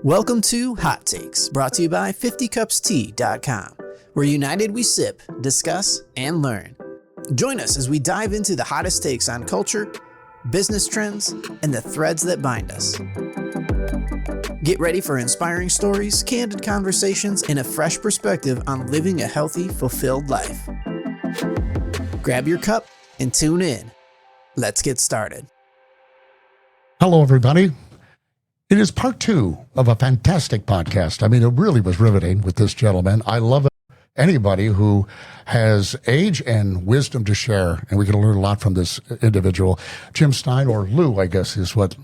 Welcome to Hot Takes, brought to you by 50cupstea.com, where united we sip, discuss, and learn. Join us as we dive into the hottest takes on culture, business trends, and the threads that bind us. Get ready for inspiring stories, candid conversations, and a fresh perspective on living a healthy, fulfilled life. Grab your cup and tune in. Let's get started. Hello, everybody. It is part 2 of a fantastic podcast. I mean, it really was riveting with this gentleman. I love it. Anybody who has age and wisdom to share, and we can learn a lot from this individual. Jim Stine, or Lou, I guess is what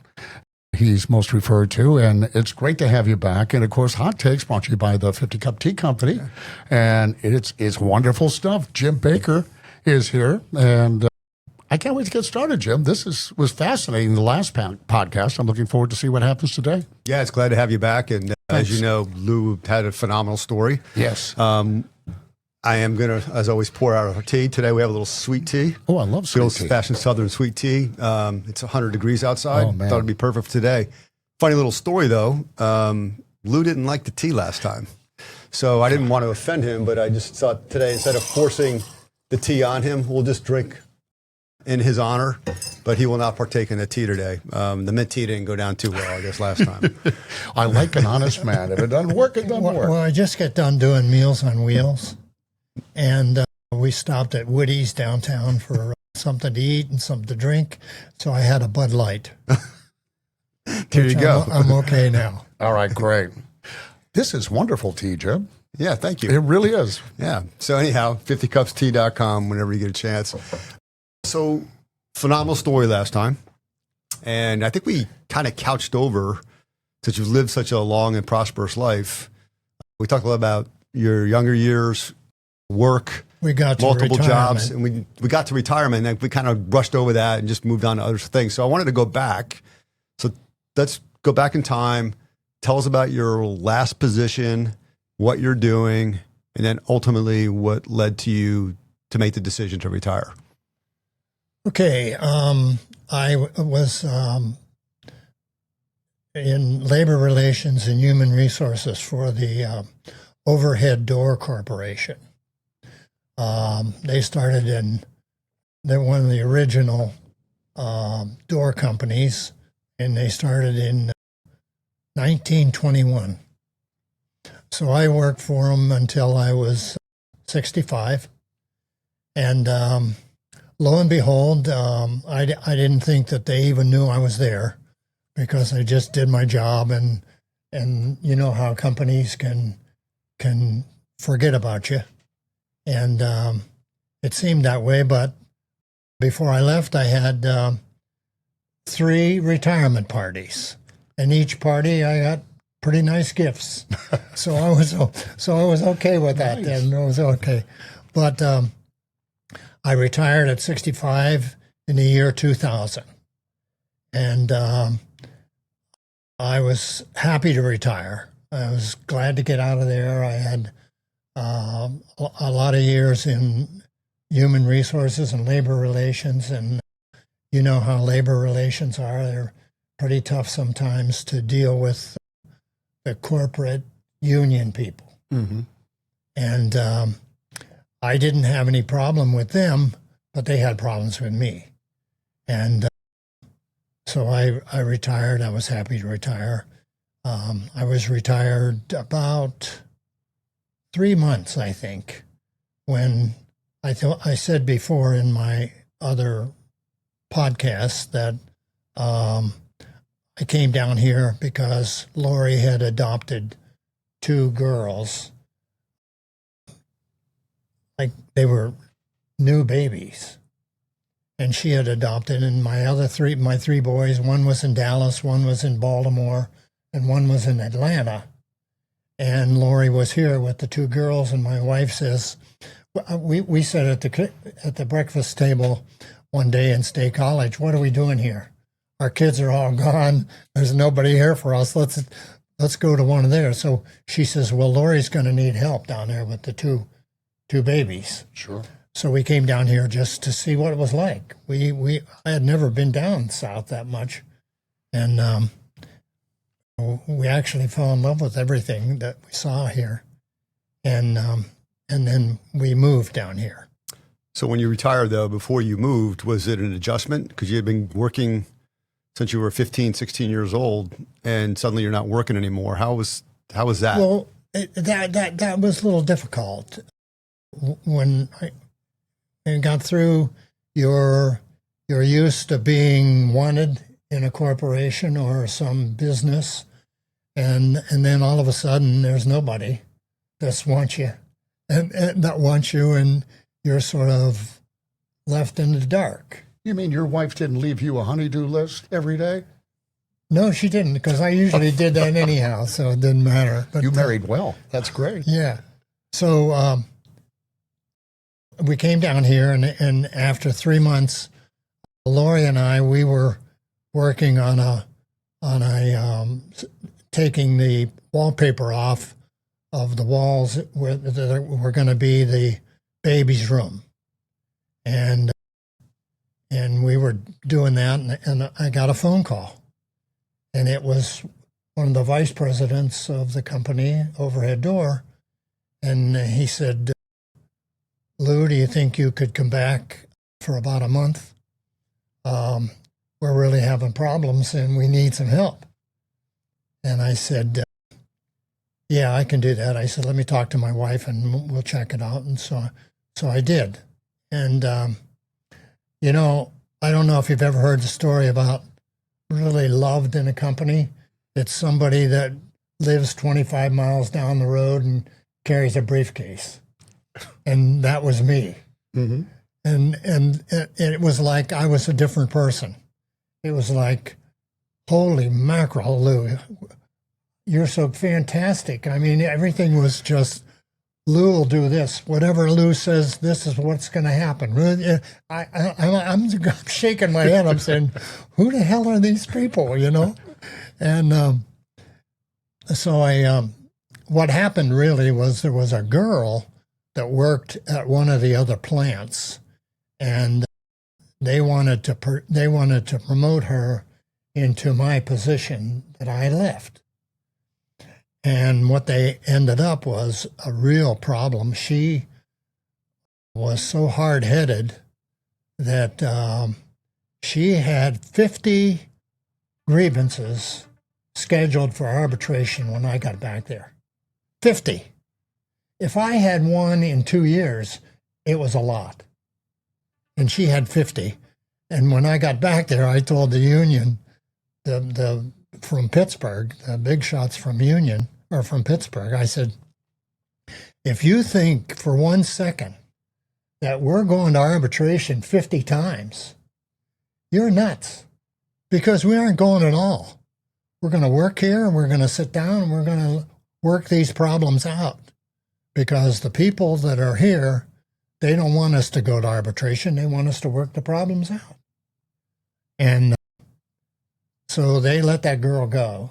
he's most referred to, and it's great to have you back. And of course, Hot Takes brought to you by the 50 Cup Tea Company, and it's wonderful stuff. Jim Baker is here, and I can't wait to get started, Jim. This was fascinating, the last podcast. I'm looking forward to see what happens today. Yeah, it's glad to have you back. And as you know, Lou had a phenomenal story. Yes. I am going to, as always, pour out our tea. Today we have a little sweet tea. Oh, I love sweet tea. Old-fashioned Southern sweet tea. It's 100 degrees outside. Oh, man. Thought it'd be perfect for today. Funny little story, though. Lou didn't like the tea last time. So I didn't want to offend him, but I just thought today, instead of forcing the tea on him, we'll just drink in his honor, but he will not partake in the tea today. The mint tea didn't go down too well, I guess, last time. I like an honest man. If it doesn't work, it doesn't work. Well, I just got done doing Meals on Wheels, and we stopped at Woody's downtown for something to eat and something to drink, so I had a Bud Light. There you go. I'm okay now. All right, great. This is wonderful tea, Jim. Yeah, thank you. It really is. Yeah. So anyhow, 50cupstea.com whenever you get a chance. So, phenomenal story last time. And I think we kind of couched over, since you've lived such a long and prosperous life. We talked a lot about your younger years, work, We got to multiple retirement. jobs, and we got to retirement, and we kind of brushed over that and just moved on to other things. So I wanted to go back. So let's go back in time. Tell us about your last position, what you're doing, and then ultimately what led to you to make the decision to retire. Okay, I was in labor relations and human resources for the Overhead Door Corporation. They started they're one of the original door companies, and they started in 1921. So I worked for them until I was 65, and lo and behold, I didn't think that they even knew I was there, because I just did my job, and you know how companies can forget about you, and it seemed that way. But before I left, I had 3 retirement parties, and each party I got pretty nice gifts, so I was okay with that. Nice. Then it was okay, but. I retired at 65 in the year 2000, and I was happy to retire. I was glad to get out of there. I had a lot of years in human resources and labor relations, and you know how labor relations are. They're pretty tough sometimes to deal with the corporate union people. Mm-hmm. And I didn't have any problem with them, but they had problems with me. And so I retired. I was happy to retire. I was retired about 3 months, I think, when I said before in my other podcast that I came down here because Lori had adopted 2 girls. Like they were new babies, and she had adopted. And my 3 boys, one was in Dallas, one was in Baltimore, and one was in Atlanta. And Lori was here with the 2 girls, and my wife says, we said at the breakfast table one day in State College, "What are we doing here? Our kids are all gone. There's nobody here for us. Let's go to one of theirs." So she says, "Well, Lori's going to need help down there with the two babies." Sure. So we came down here just to see what it was like. I had never been down south that much, and we actually fell in love with everything that we saw here. And then we moved down here. So when you retired, though, before you moved, was it an adjustment? Because you had been working since you were 15, 16 years old, and suddenly you're not working anymore. How was that? Well, that was a little difficult. When I got through, you're used to being wanted in a corporation or some business, and then all of a sudden there's nobody that wants you, and you're sort of left in the dark. You mean your wife didn't leave you a honey-do list every day? No, she didn't, because I usually did that anyhow, so it didn't matter. But you married well. That's great. Yeah. So we came down here, and after 3 months, Lori and I, we were working on taking the wallpaper off of the walls that were going to be the baby's room, and we were doing that, and I got a phone call, and it was one of the vice presidents of the company, Overhead Door, and he said, "Lou, do you think you could come back for about a month? We're really having problems and we need some help." And I said, "Yeah, I can do that." I said, "Let me talk to my wife and we'll check it out." And so I did. And, I don't know if you've ever heard the story about really loved in a company. It's somebody that lives 25 miles down the road and carries a briefcase. And that was me. Mm-hmm. And it was like I was a different person. It was like, holy mackerel, Lou, you're so fantastic. I mean, everything was just, Lou will do this. Whatever Lou says, this is what's going to happen. I'm shaking my head. I'm saying, who the hell are these people, And so what happened really was there was a girl that worked at one of the other plants, and they wanted to promote her into my position that I left. And what they ended up was a real problem. She was so hard-headed that she had 50 grievances scheduled for arbitration when I got back there. 50. If I had one in 2 years, it was a lot. And she had 50. And when I got back there, I told the union, the from Pittsburgh, the big shots from union, or from Pittsburgh, I said, if you think for 1 second that we're going to arbitration 50 times, you're nuts. Because we aren't going at all. We're going to work here, and we're going to sit down, and we're going to work these problems out. Because the people that are here, they don't want us to go to arbitration. They want us to work the problems out. And so they let that girl go.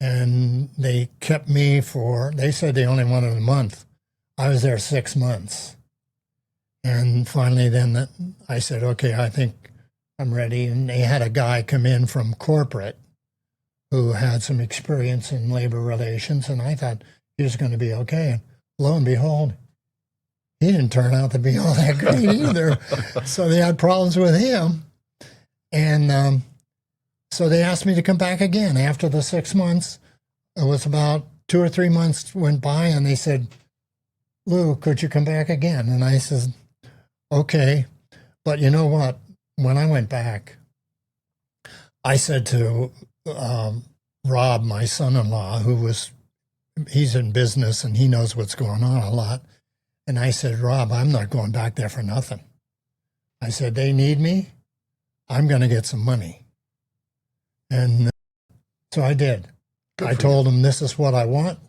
And they kept me they said they only wanted a month. I was there 6 months. And finally then I said, okay, I think I'm ready. And they had a guy come in from corporate who had some experience in labor relations. And I thought he was going to be okay. And lo and behold, he didn't turn out to be all that great either. So they had problems with him. And so they asked me to come back again after the 6 months. It was about 2 or 3 months went by, and they said, Lou, could you come back again? And I said, okay. But you know what? When I went back, I said to Rob, my son-in-law, he's in business and he knows what's going on a lot. And I said, Rob, I'm not going back there for nothing. I said, they need me. I'm going to get some money. And so I did. I told them, this is what I want.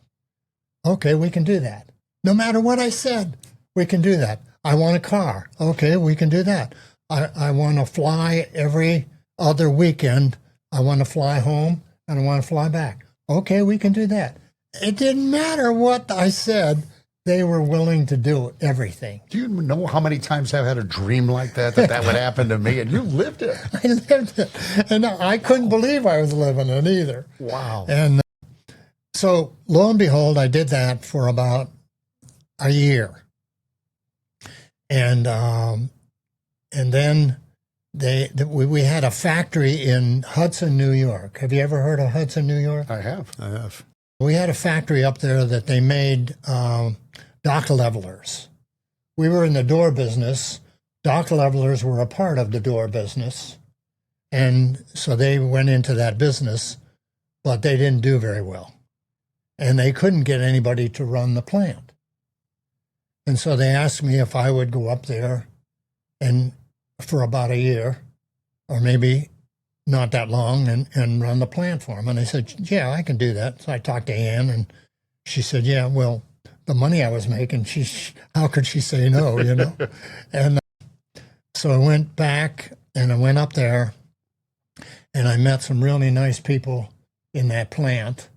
Okay, we can do that. No matter what I said, we can do that. I want a car. Okay, we can do that. I want to fly every other weekend. I want to fly home and I want to fly back. Okay, we can do that. It didn't matter what I said. they were willing to do everything. Do you know how many times I've had a dream like that would happen to me? And you lived it. I lived it. And I couldn't believe I was living it either. Wow. And so lo and behold, I did that for about a year. And then we had a factory in Hudson, New York. Have you ever heard of Hudson, New York? I have. We had a factory up there that they made dock levelers. We were in the door business. Dock levelers were a part of the door business. And so they went into that business, but they didn't do very well. And they couldn't get anybody to run the plant. And so they asked me if I would go up there and for about a year, or maybe not that long, and run the plant for them. And I said, yeah, I can do that. So I talked to Ann, and she said, yeah, well, the money I was making, how could she say no, you know? And so I went back, and I went up there, and I met some really nice people in that plant.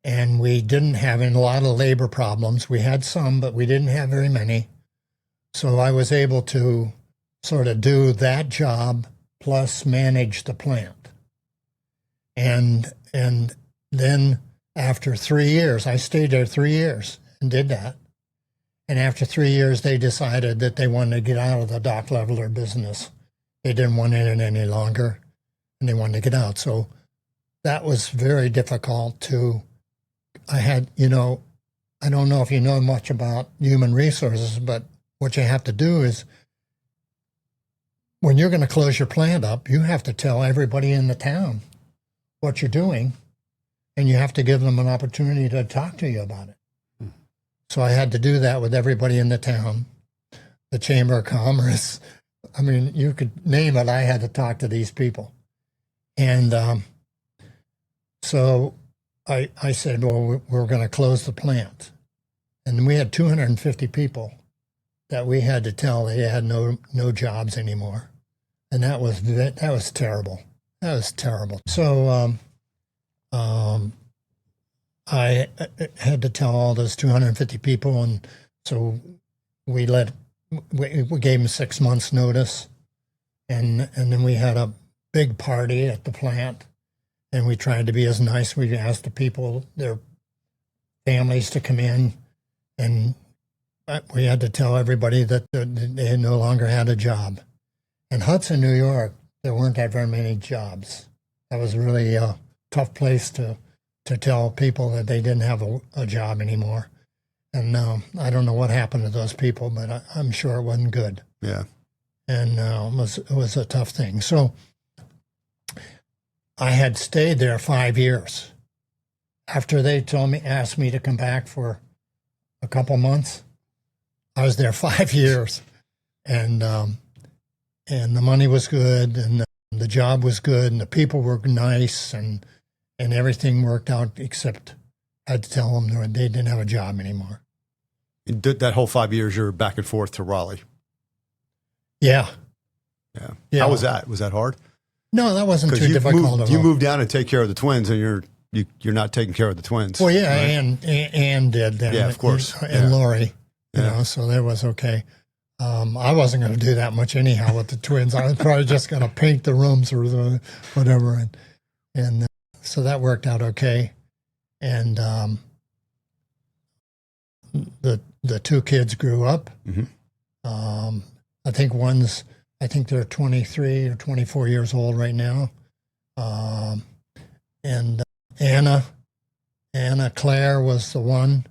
And we didn't have a lot of labor problems. We had some, but we didn't have very many. So I was able to sort of do that job plus manage the plant. And then after 3 years, I stayed there 3 years and did that. And after 3 years, they decided that they wanted to get out of the dock leveler business. They didn't want it any longer, and they wanted to get out. So that was very difficult I had, I don't know if you know much about human resources, but what you have to do is, when you're going to close your plant up, you have to tell everybody in the town what you're doing, and you have to give them an opportunity to talk to you about it. So I had to do that with everybody in the town, the Chamber of Commerce. I mean, you could name it. I had to talk to these people. And so I said, well, we're going to close the plant. And we had 250 people that we had to tell they had no jobs anymore. And that was terrible. That was terrible. So I had to tell all those 250 people, and so we gave them 6 months notice, and then we had a big party at the plant, and we tried to be as nice. We asked the people, their families, to come in, and we had to tell everybody that they no longer had a job. In Hudson, New York, there weren't that very many jobs. That was really a tough place to tell people that they didn't have a job anymore. And I don't know what happened to those people, but I'm sure it wasn't good. Yeah. And it was a tough thing. So I had stayed there 5 years. After they asked me to come back for a couple months, I was there 5 years. And the money was good, and the job was good, and the people were nice, and everything worked out, except I had to tell them they didn't have a job anymore. That whole 5 years, you're back and forth to Raleigh. Yeah. How was that? Was that hard? No, that wasn't too difficult at all. You moved down and take care of the twins, and you're not taking care of the twins. Well, yeah, right? Ann did that. Yeah, of course. And Lori, so that was okay. I wasn't going to do that much anyhow with the twins. I was probably just going to paint the rooms or whatever, and so that worked out okay. And the two kids grew up. Mm-hmm. I think they're 23 or 24 years old right now. And Anna Claire was the one,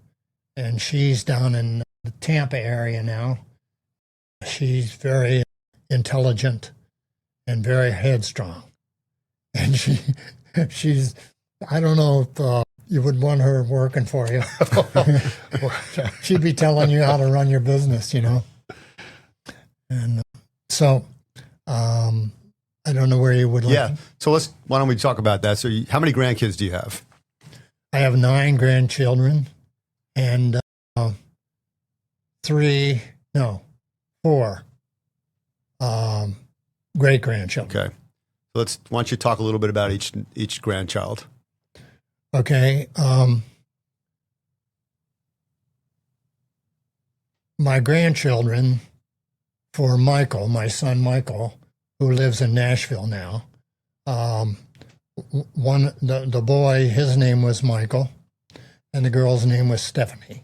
and she's down in the Tampa area now. She's very intelligent and very headstrong. And she's, I don't know if you would want her working for you. She'd be telling you how to run your business, And so I don't know where you would like. Yeah. So why don't we talk about that? So how many grandkids do you have? I have 9 grandchildren and 4 great-grandchildren. Okay. So why don't you talk a little bit about each grandchild? Okay. my grandchildren, for Michael, my son Michael, who lives in Nashville now, the boy, his name was Michael, and the girl's name was Stephanie.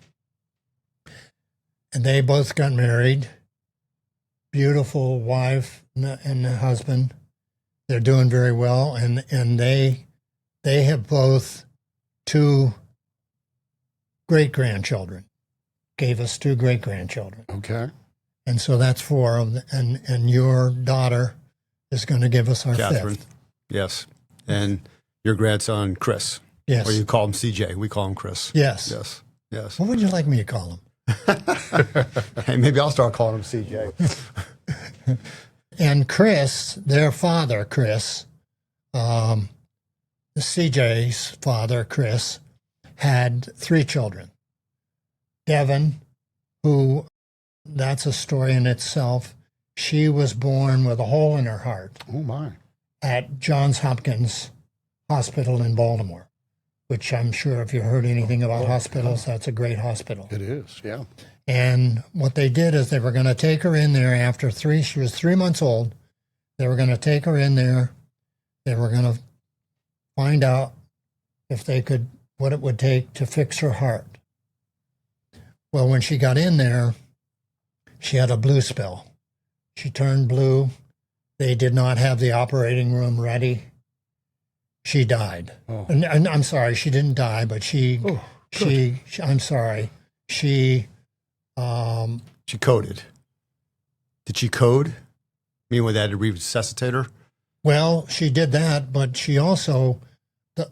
And they both got married. Beautiful wife and husband. They're doing very well, and they have both 2 great-grandchildren. Gave us 2 great-grandchildren. Okay. And so that's 4 of them. And your daughter is going to give us our Catherine. 5th. Yes. And your grandson, Chris. Yes. Or you call him CJ. We call him Chris. Yes. Yes. Yes. What would you like me to call him? Hey, maybe I'll start calling him CJ. And Chris, their father, Chris, CJ's father, Chris, had 3 children. Devin, who, that's a story in itself. She was born with a hole in her heart Oh, my. at Johns Hopkins Hospital in Baltimore, which I'm sure if you heard anything about hospitals, that's a great hospital. It is, yeah. And what they did is they were going to take her in there after she was 3 months old. They were going to take her in there. They were going to find out if they could, what it would take to fix her heart. Well, when she got in there, she had a blue spell. She turned blue. They did not have the operating room ready. She died. Oh. And I'm sorry, she didn't die, but I'm sorry. She coded. Did she code? I mean, with that, to resuscitate her? Well, she did that, but she also,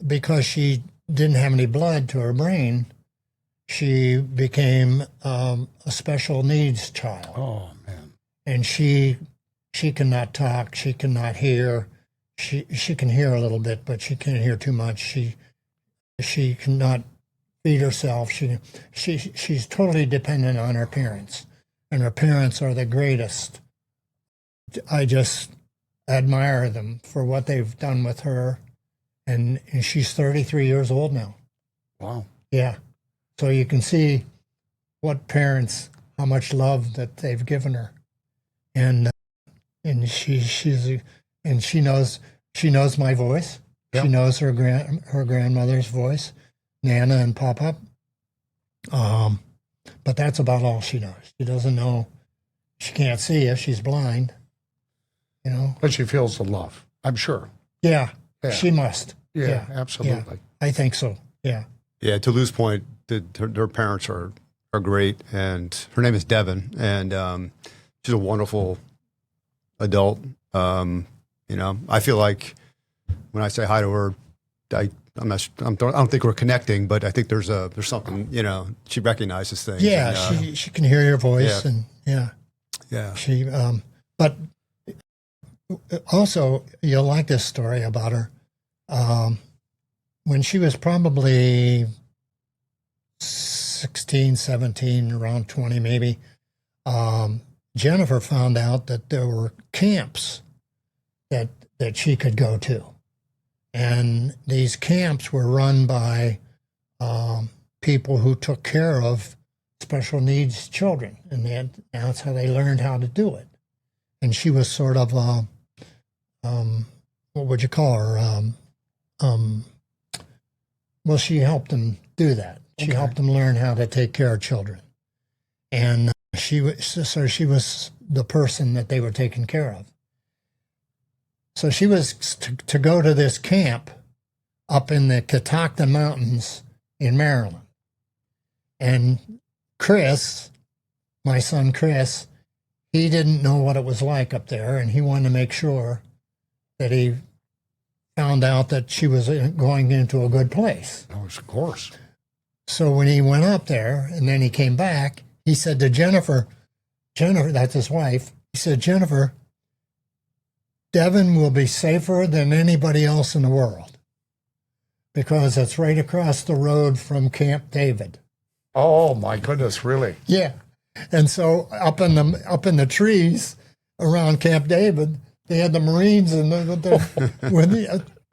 because she didn't have any blood to her brain, she became a special needs child. Oh, man. And she cannot talk, she cannot hear. She can hear a little bit, but she can't hear too much. She cannot feed herself. She's totally dependent on her parents, and her parents are the greatest. I just admire them for what they've done with her, and she's 33 years old now. Wow. Yeah, so you can see what parents, how much love that they've given her, and she knows my voice. Yep. She knows her grandmother's voice, Nana and Papa. But that's about all she knows. She doesn't know. She can't see if she's blind. You know. But she feels the love, I'm sure. Yeah, Yeah. she must. Yeah, absolutely. I think so. Yeah. Yeah, to Lou's point, her parents are great, and her name is Devin, and she's a wonderful adult. I feel like when I say hi to her, I don't think we're connecting, but I think there's something, she recognizes things. Yeah, and, she can hear your voice, yeah. and yeah. Yeah. She but also you'll like this story about her. When she was probably 16, 17, around 20 maybe, Jennifer found out that there were camps that she could go to. And these camps were run by people who took care of special needs children. And that's how they learned how to do it. And she was sort of, what would you call her? Well, she helped them do that. She helped them learn how to take care of children. And she was the person that they were taking care of. So she was to go to this camp up in the Catoctin Mountains in Maryland. And Chris, my son Chris, he didn't know what it was like up there, and he wanted to make sure that he found out that she was going into a good place. Oh, of course. So when he went up there and then he came back, he said to Jennifer, that's his wife, he said, Jennifer, Devin will be safer than anybody else in the world because it's right across the road from Camp David. Oh, my goodness, really? Yeah. And so up in the trees around Camp David, they had the Marines and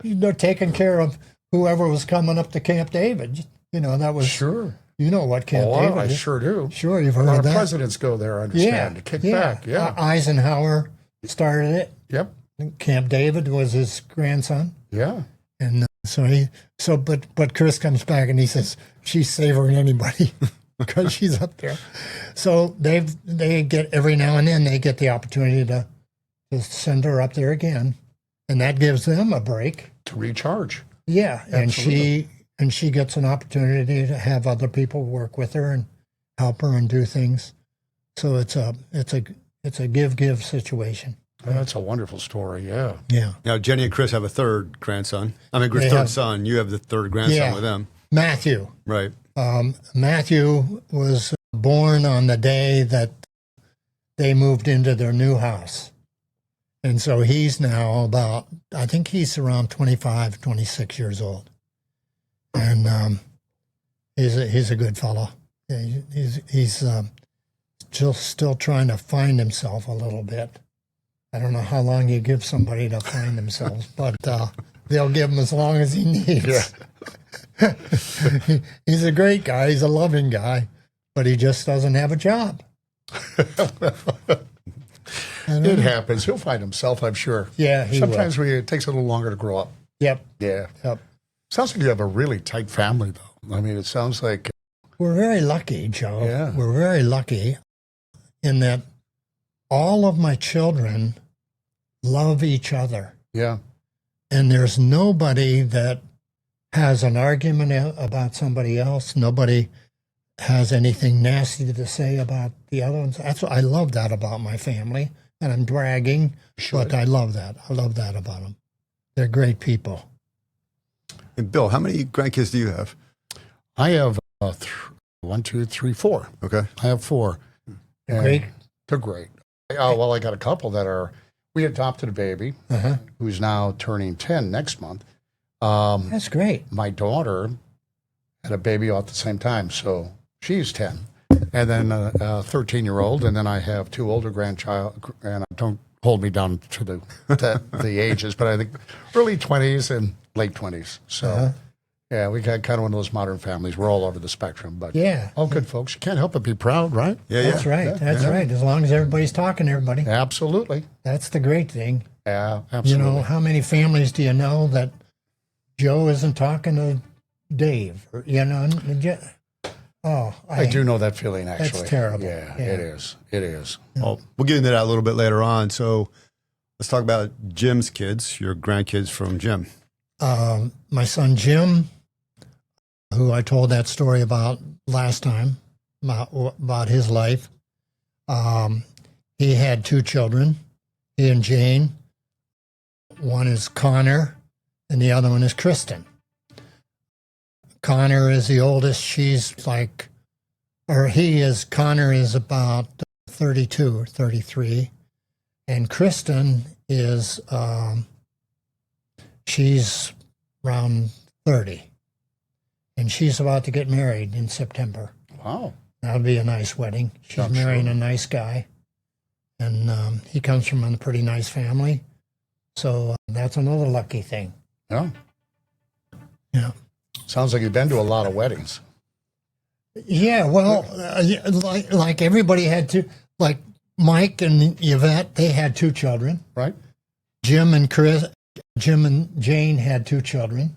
they're taking care of whoever was coming up to Camp David. That was Sure. You know what Camp Oh, David I is. sure do. Sure, you've A heard lot of of that. presidents go there, I understand, to kick back. Yeah. Eisenhower started it. Yep. Camp David was his grandson. Yeah. And but Chris comes back and he says, she's savoring anybody because she's up there. So they get, every now and then, they get the opportunity to send her up there again. And that gives them a break. To recharge. Yeah. Absolutely. And she gets an opportunity to have other people work with her and help her and do things. So it's a give situation. Oh, that's a wonderful story. Yeah. Yeah. Now, Jenny and Chris have a third grandson. I mean, third son. You have the third grandson with them. Matthew. Right. Matthew was born on the day that they moved into their new house. And so he's now about, I think he's around 25, 26 years old. And he's a good fellow. He's still trying to find himself a little bit. I don't know how long you give somebody to find themselves, but they'll give him as long as he needs. Yeah. He's a great guy. He's a loving guy, but he just doesn't have a job. It happens. He'll find himself, I'm sure. Yeah, he Sometimes will. it takes a little longer to grow up. Yep. Yeah. Yep. Sounds like you have a really tight family, though. I mean, it sounds like... We're very lucky, Joe. Yeah. We're very lucky in that all of my children love each other. Yeah. And there's nobody that has an argument about somebody else. Nobody has anything nasty to say about the other ones. I love that about my family. And I'm bragging, but I love that. I love that about them. They're great people. And Bill, how many grandkids do you have? I have 1, 2, 3, 4. Okay. I have 4. They're great. They're great. Well, I got a couple that are... We adopted a baby who's now turning 10 next month. That's great. My daughter had a baby all at the same time, so she's 10. And then a 13-year-old, and then I have 2 older grandchild, and don't hold me down to the ages, but I think early 20s and late 20s. So, yeah, we got kind of one of those modern families. We're all over the spectrum, but all good folks. You can't help but be proud, right? Yeah, That's right. That's right. As long as everybody's talking to everybody. Absolutely. That's the great thing. Yeah, absolutely. You know, how many families do you know that Joe isn't talking to Dave? Or, you know, I do know that feeling, actually. That's terrible. Yeah, it is. It is. Well, we'll get into that a little bit later on. So let's talk about Jim's kids, your grandkids from Jim. My son Jim, who I told that story about last time, about his life, he had 2 children, he and Jane. One is Connor, and the other one is Kristen. Connor is the oldest. Connor is about 32 or 33. And Kristen is, she's around 30. And she's about to get married in September. Wow. That'll be a nice wedding. She's marrying a nice guy. And he comes from a pretty nice family. So that's another lucky thing. Yeah. Yeah. Sounds like you've been to a lot of weddings. Yeah, well, like everybody had to, like Mike and Yvette, they had 2 children. Right. Jim and Jane had 2 children.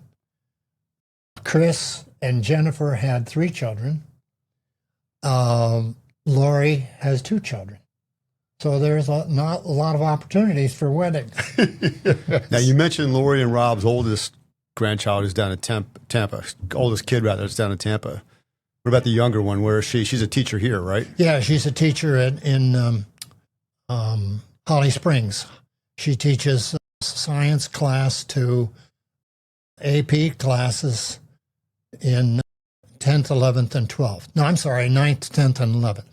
Chris and Jennifer had 3 children. Lori has 2 children. So there's not a lot of opportunities for weddings. Now, you mentioned Lori and Rob's oldest grandchild is down in Tampa. Oldest kid, rather, is down in Tampa. What about the younger one? Where is she? She's a teacher here, right? Yeah, she's a teacher in Holly Springs. She teaches science class to AP classes in 10th, 11th, and 12th. No, I'm sorry, 9th, 10th, and 11th.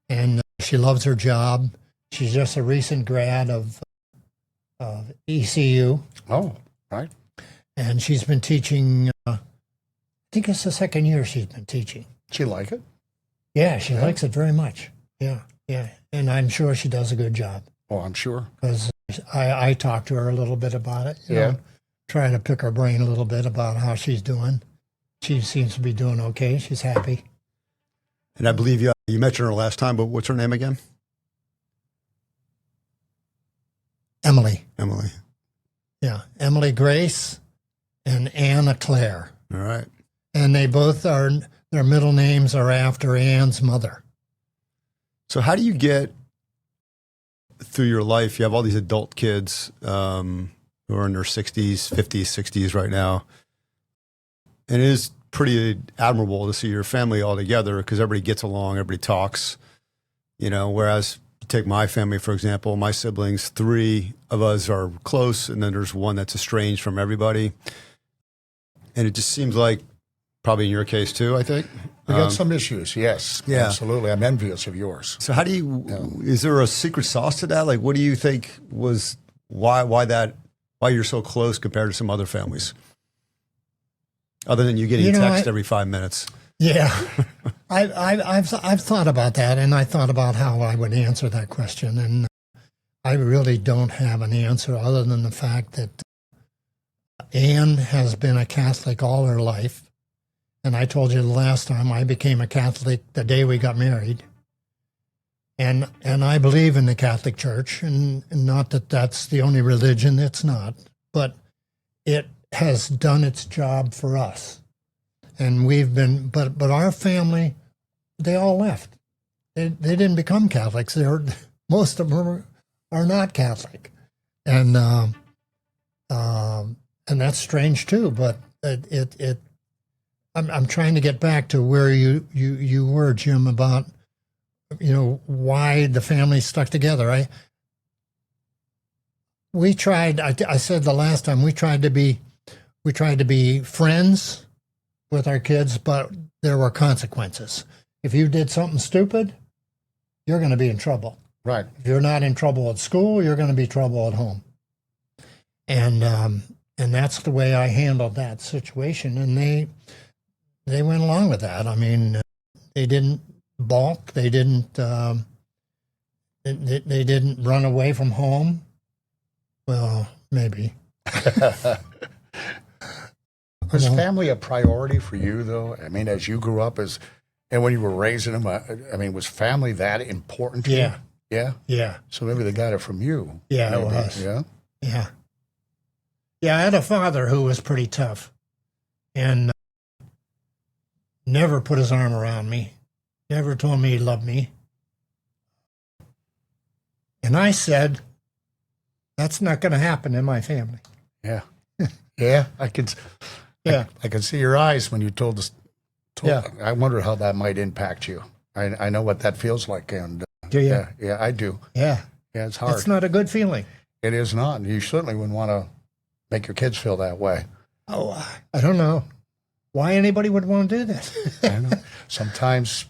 And she loves her job. She's just a recent grad of ECU. Oh, right. And she's been teaching, I think it's the 2nd year she's been teaching. She like it? Yeah, she likes it very much. Yeah, yeah. And I'm sure she does a good job. Oh, I'm sure. Because I talked to her a little bit about it. You know, trying to pick her brain a little bit about how she's doing. she seems to be doing okay. She's happy. And I believe you mentioned her last time, but what's her name again? Emily. Emily. Yeah, Emily Grace and Anna Claire. All right. And they both are, their middle names are after Anne's mother. So how do you get through your life? You have all these adult kids who are in their 60s, 50s, 60s right now. And it is pretty admirable to see your family all together because everybody gets along, everybody talks, whereas take my family, for example, my siblings, 3 of us are close, and then there's one that's estranged from everybody. And it just seems like, probably in your case too, I think. We got some issues, yes. Yeah. Absolutely. I'm envious of yours. So how do you, is there a secret sauce to that? Like, what do you think was, why you're so close compared to some other families? Other than you getting text every 5 minutes. Yeah. I've thought about that, and I thought about how I would answer that question. And I really don't have an answer other than the fact that Anne has been a Catholic all her life. And I told you the last time I became a Catholic the day we got married. And I believe in the Catholic Church, and not that that's the only religion, it's not. But it has done its job for us. And we've been, but our family, they all left. They didn't become Catholics. Most of them are not Catholic. And that's strange too, but I'm trying to get back to where you were, Jim, about why the family stuck together. I said the last time we tried to be friends with our kids, but there were consequences. If you did something stupid, you're going to be in trouble. Right. If you're not in trouble at school, you're going to be trouble at home. And that's the way I handled that situation. And they went along with that. I mean, they didn't balk. They didn't they didn't run away from home. Well, maybe. Was family a priority for you, though? I mean, as you grew up, and when you were raising them, I mean, was family that important to you? Yeah? Yeah. So maybe they got it from you. Yeah, maybe. it was. Yeah? Yeah. Yeah, I had a father who was pretty tough and never put his arm around me, never told me he loved me. And I said, that's not going to happen in my family. Yeah. Yeah, I can see your eyes when you told us. Yeah. I wonder how that might impact you. I know what that feels like. And do you? Yeah, I do. Yeah. Yeah, it's hard. It's not a good feeling. It is not. You certainly wouldn't want to make your kids feel that way. Oh, I don't know why anybody would want to do that. I know. Sometimes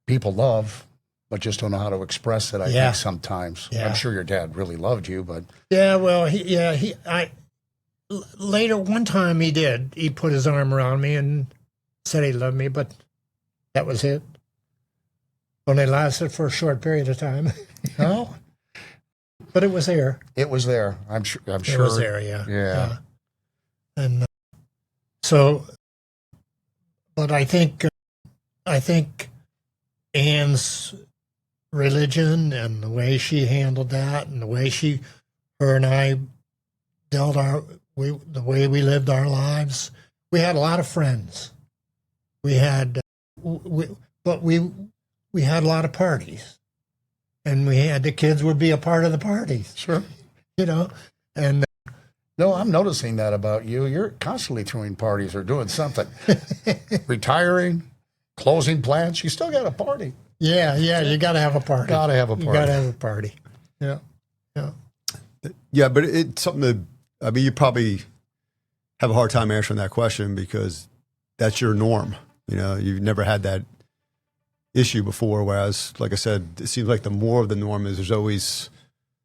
people love, but just don't know how to express it, I think sometimes. Yeah. I'm sure your dad really loved you, but... Yeah, well, later, one time he did. He put his arm around me and said he loved me, but that was it. Only lasted for a short period of time. No? But it was there. It was there. I'm sure. It was there, yeah. Yeah. And so, but I think Anne's religion and the way she handled that and the way her and I dealt the way we lived our lives. We had a lot of friends. We had, but we had a lot of parties, and the kids would be a part of the parties. Sure. And no, I'm noticing that about you. You're constantly throwing parties or doing something. Retiring, closing plants. You still got a party. Yeah. You got to have a party. Got to have a party. You got to have a party. Yeah. Yeah, but it's something you probably have a hard time answering that question because that's your norm. You've never had that issue before. Whereas, like I said, it seems like the more of the norm is there's always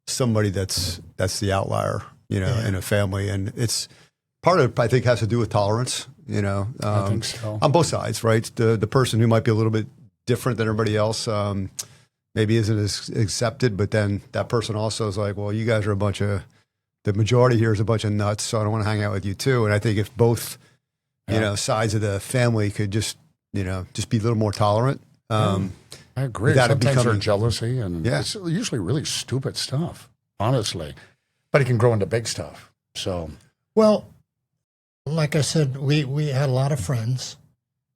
somebody that's the outlier, in a family. And it's part of it, I think, has to do with tolerance, I think so. On both sides, right? The person who might be a little bit different than everybody else, maybe isn't as accepted, but then that person also is like, well, you guys are the majority here is a bunch of nuts, so I don't want to hang out with you too. And I think if both sides of the family could just be a little more tolerant. I agree. Without it Sometimes becoming- there's jealousy, and it's usually really stupid stuff, honestly. But it can grow into big stuff. So, Well, like I said, we had a lot of friends.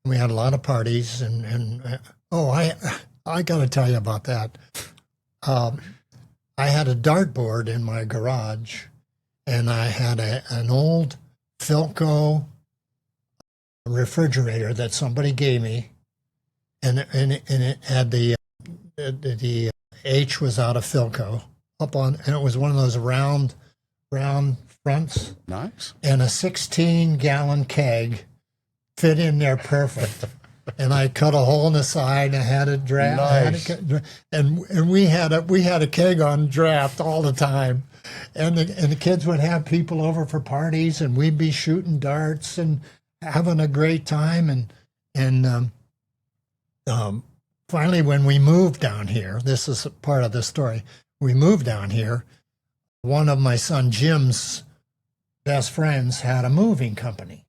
We had a lot of parties, and I got to tell you about that. I had a dartboard in my garage, and I had an old Philco refrigerator that somebody gave me, and it had the H was out of Philco up on, and it was one of those round fronts, nice. and a 16-gallon keg fit in there perfect. And I cut a hole in the side and I had it draft. Nice. And we had a keg on draft all the time. And the kids would have people over for parties, and we'd be shooting darts and having a great time. And finally, when we moved down here, this is part of the story. We moved down here. One of my son Jim's best friends had a moving company,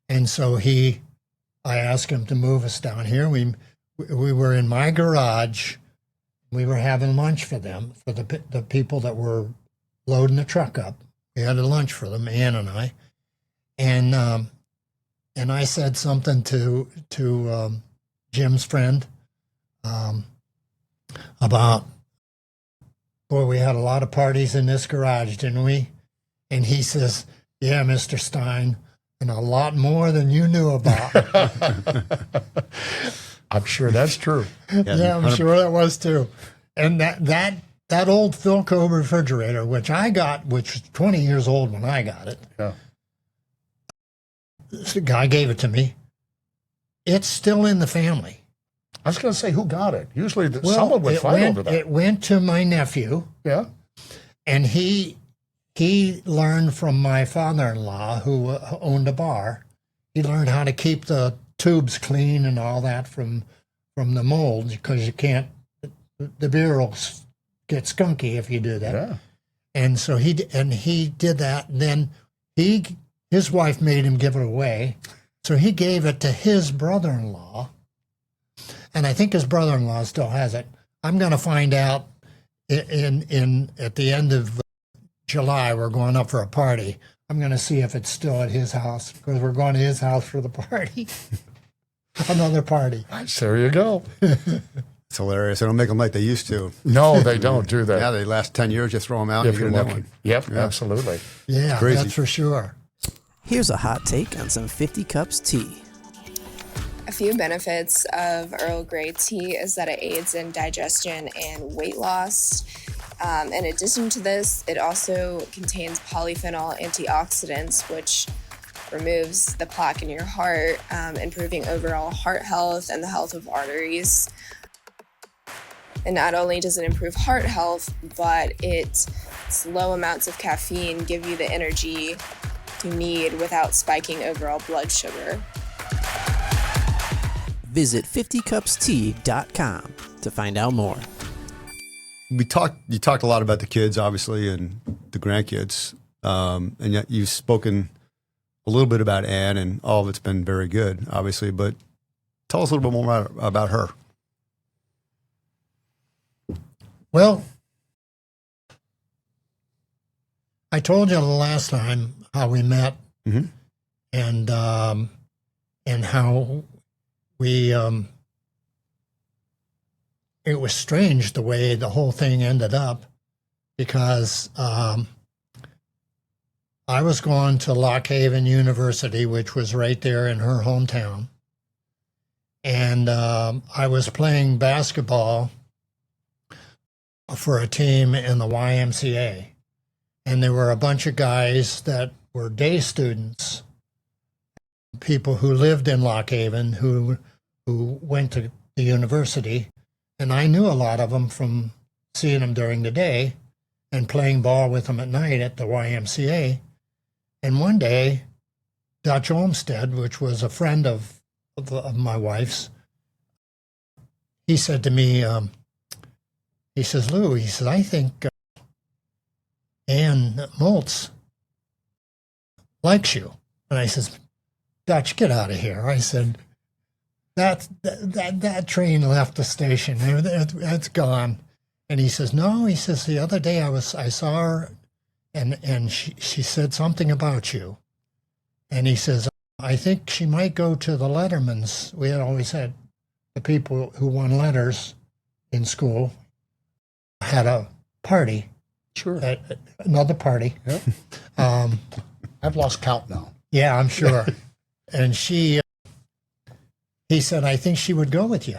and so I asked him to move us down here. We were in my garage. We were having lunch for them, for the people that were loading the truck up. We had a lunch for them, Ann and I, and I said something to Jim's friend about, boy, we had a lot of parties in this garage, didn't we? And he says, yeah, Mr. Stine, and a lot more than you knew about. I'm sure that's true. Yeah, I'm sure that was too. And that old Philco refrigerator, which I got, which was 20 years old when I got it. Yeah. This guy gave it to me. It's still in the family. I was going to say, who got it? Usually someone would fight over that. It went to my nephew. Yeah. And he learned from my father-in-law, who owned a bar. He learned how to keep the tubes clean and all that from the mold, because you can't, the beer will get skunky if you do that. Yeah. And so he did that. And then his wife made him give it away. So he gave it to his brother-in-law. And I think his brother-in-law still has it. I'm going to find out at the end of July. We're going up for a party. I'm going to see if it's still at his house, because we're going to his house for the party. Another party. There you go. It's hilarious. They don't make them like they used to. No, they don't do that. Yeah, they last 10 years. You throw them out and If you you're get a new lucky. one. Yep, absolutely. Yeah, crazy. that's for sure. Here's a hot take on some 50 cups tea. A few benefits of Earl Grey tea is that it aids in digestion and weight loss. In addition to this, it also contains polyphenol antioxidants, which removes the plaque in your heart, improving overall heart health and the health of arteries. And not only does it improve heart health, but its low amounts of caffeine give you the energy you need without spiking overall blood sugar. Visit 50cupstea.com to find out more. You talked a lot about the kids, obviously, and the grandkids, and yet you've spoken a little bit about Anne, and all of it's been very good, obviously. But tell us a little bit more about her. Well, I told you the last time how we met, Mm-hmm. and how we. It was strange the way the whole thing ended up, because I was going to Lock Haven University, which was right there in her hometown, and I was playing basketball for a team in the YMCA, and there were a bunch of guys that were day students, people who lived in Lock Haven, who went to the university. And I knew a lot of them from seeing them during the day and playing ball with them at night at the YMCA. And one day, Dutch Olmsted, which was a friend of my wife's, he said to me, he says, Lou, he says, I think Ann Moltz likes you. And I says, Dutch, get out of here. I said, that train left the station. It's gone. And he says, no. He says, the other day I saw her, and she said something about you. And he says, I think she might go to the Lettermans. We had always had the people who won letters in school had a party. Sure. Another party. Yep. I've lost count now. Yeah, I'm sure. And he said, I think she would go with you.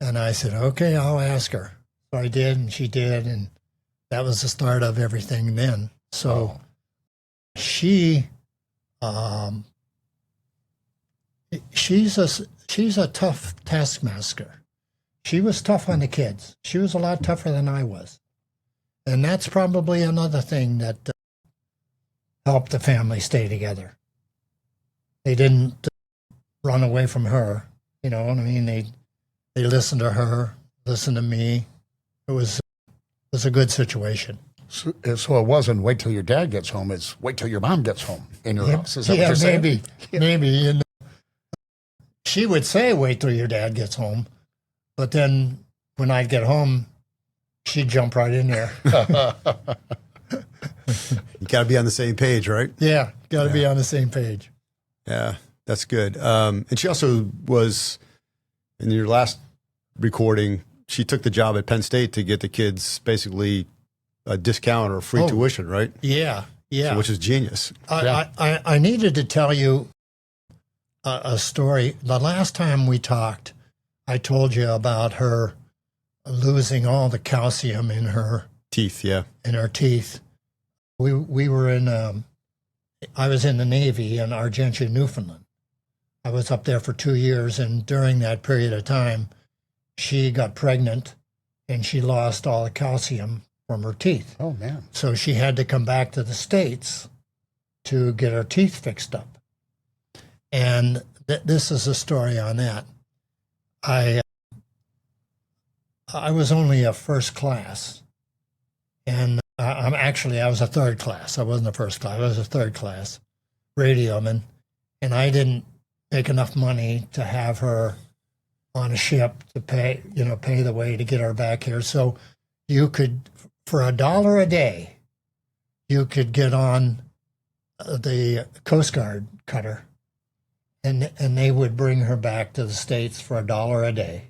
And I said, okay, I'll ask her. So I did, and she did, and that was the start of everything then. So she's a tough taskmaster. She was tough on the kids. She was a lot tougher than I was. And that's probably another thing that helped the family stay together. They didn't run away from her. You know what I mean? They listened to her, listened to me. It was a good situation. So it wasn't wait till your dad gets home. It's wait till your mom gets home in your house. Is that what you're saying? Maybe. You know, she would say, wait till your dad gets home. But then when I'd get home, she'd jump right in there. You got to be on the same page, right? Yeah, got to be on the same page. Yeah, that's good. And she also was, in your last recording, she took the job at Penn State to get the kids basically a discount or free tuition, right? Yeah. So, which is genius. I needed to tell you a story. The last time we talked, I told you about her losing all the calcium in her teeth. Yeah, in her teeth. We were in. I was in the Navy in Argentia, Newfoundland. I was up there for 2 years, and during that period of time, she got pregnant, and she lost all the calcium from her teeth. Oh man! So she had to come back to the States to get her teeth fixed up. And this is a story on that. I was only a first class, and I was a third class. I wasn't a first class. I was a third class radioman, and I didn't make enough money to have her on a ship to pay the way to get her back here. So you could, for $1 a day, you could get on the Coast Guard cutter, and they would bring her back to the States for $1 a day.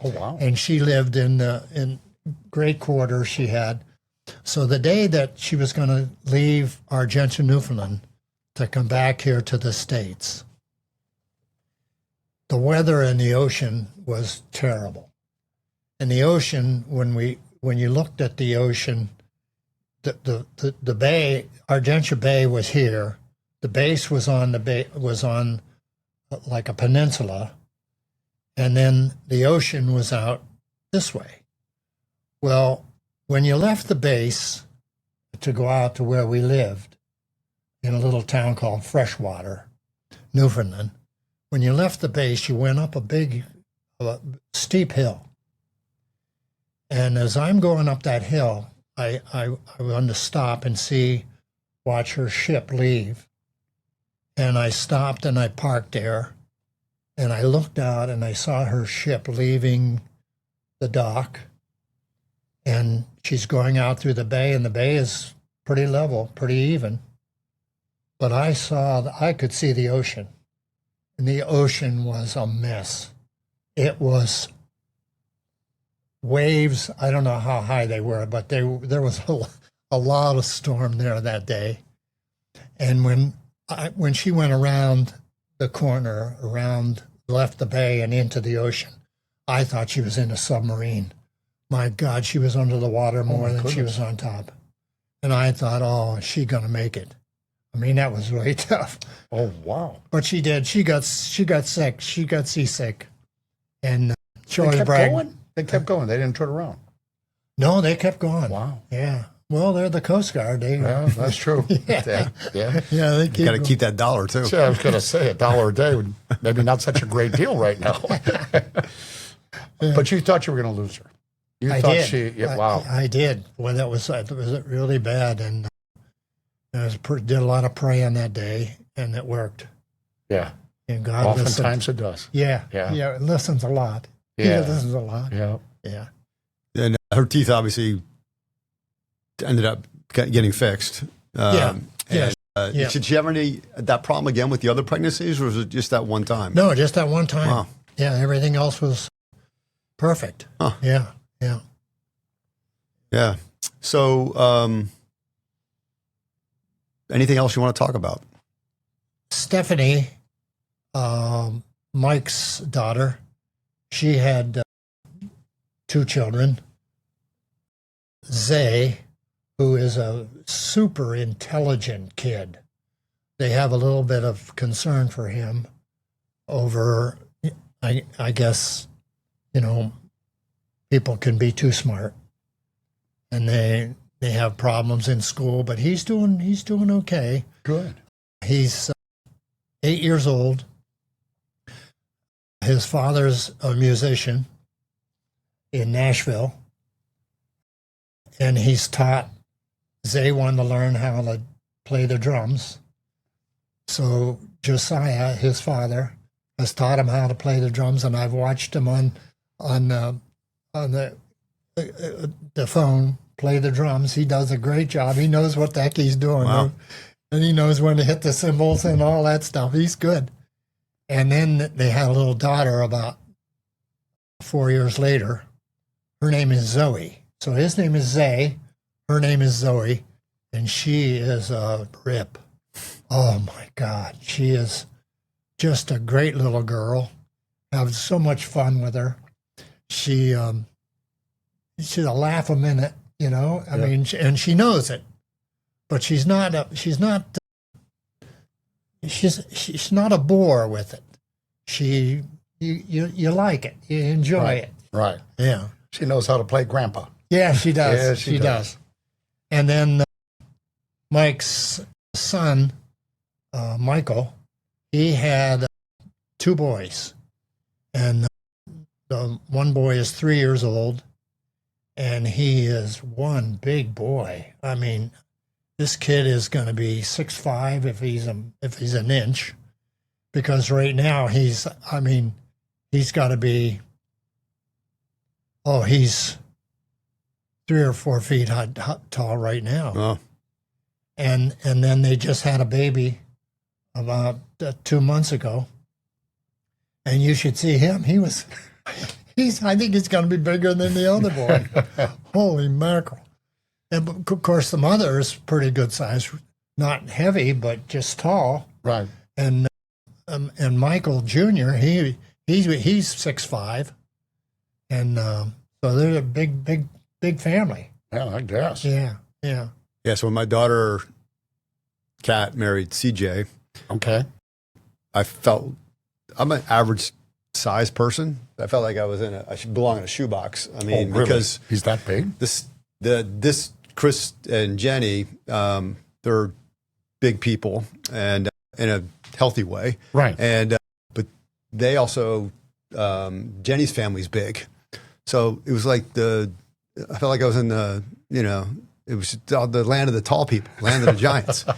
Oh wow! And she lived in great quarters she had. So the day that she was going to leave Argentia, Newfoundland, to come back here to the States, the weather in the ocean was terrible. In the ocean, when you looked at the ocean, the bay, Argentia Bay was here. The base was on like a peninsula, and then the ocean was out this way. Well, when you left the base to go out to where we lived, in a little town called Freshwater, Newfoundland, when you left the base, you went up a big, steep hill. And as I'm going up that hill, I wanted to stop and watch her ship leave. And I stopped and I parked there, and I looked out and I saw her ship leaving the dock, and she's going out through the bay, and the bay is pretty level, pretty even. But I could see the ocean, and the ocean was a mess. It was waves. I don't know how high they were, but there was a lot of storm there that day. And when she went around the corner, left the bay and into the ocean, I thought she was in a submarine. My God, she was under the water more than she was on top. And I thought, oh, is she going to make it? I mean, that was really tough. Oh, wow. But she did. She got sick. She got seasick. And They kept going. They didn't turn around. No, they kept going. Wow. Yeah. Well, they're the Coast Guard. Yeah, that's true. Yeah. Yeah. They You got to keep that $1 too. So I was going to say $1 a day would maybe not such a great deal right now. But you thought you were going to lose her. I did. Wow. I did. Well, it was really bad, and did a lot of praying that day, and it worked. Yeah. And God Oftentimes listens. it does. Yeah. Yeah. Yeah. It listens a lot. Yeah. He listens a lot. Yeah. Yeah. And her teeth obviously ended up getting fixed. Yeah. And, Yeah. Did she have that problem again with the other pregnancies, or was it just that one time? No, just that one time. Wow. Yeah. Everything else was perfect. Huh. Yeah. Yeah. Yeah. So, anything else you want to talk about? Stephanie, Mike's daughter, she had 2 children. Zay, who is a super intelligent kid. They have a little bit of concern for him over, I guess, people can be too smart, and they have problems in school, but he's doing okay. Good. He's 8 years old. His father's a musician in Nashville, and he's taught Zay wanted to learn how to play the drums. So Josiah, his father, has taught him how to play the drums, and I've watched him on the phone play the drums. He does a great job. He knows what the heck he's doing. Wow. And he knows when to hit the cymbals and all that stuff. He's good. And then they had a little daughter about 4 years later. Her name is Zoe. So his name is Zay. Her name is Zoe. And she is a rip. Oh, my God. She is just a great little girl. Have so much fun with her. She's a laugh a minute, I mean, and she knows it. But she's not a bore with it. You like it. You enjoy it. Right. Yeah. She knows how to play grandpa. Yeah, she does. Yeah, she does. And then Mike's son, Michael, he had 2 boys. And the one boy is 3 years old, and he is one big boy. I mean, this kid is going to be 6'5" if he's an inch, because right now he's got to be, he's 3 or 4 feet tall right now. Oh. And then they just had a baby about 2 months ago, and you should see him. I think he's going to be bigger than the other boy. Holy mackerel. And of course, the mother is pretty good size, not heavy, but just tall. Right. And Michael Jr., he's 6'5", and so they're a big family. Yeah, I guess. Yeah, yeah. Yeah. So when my daughter, Kat, married CJ, Okay. I'm an average size person. I felt like I should belong in a shoebox. I mean, really? because He's that big? this Chris and Jenny, they're big people, and in a healthy way. Right. And but they also Jenny's family's big, so it was like I felt like I was in the it was the land of the tall people, land of the giants. and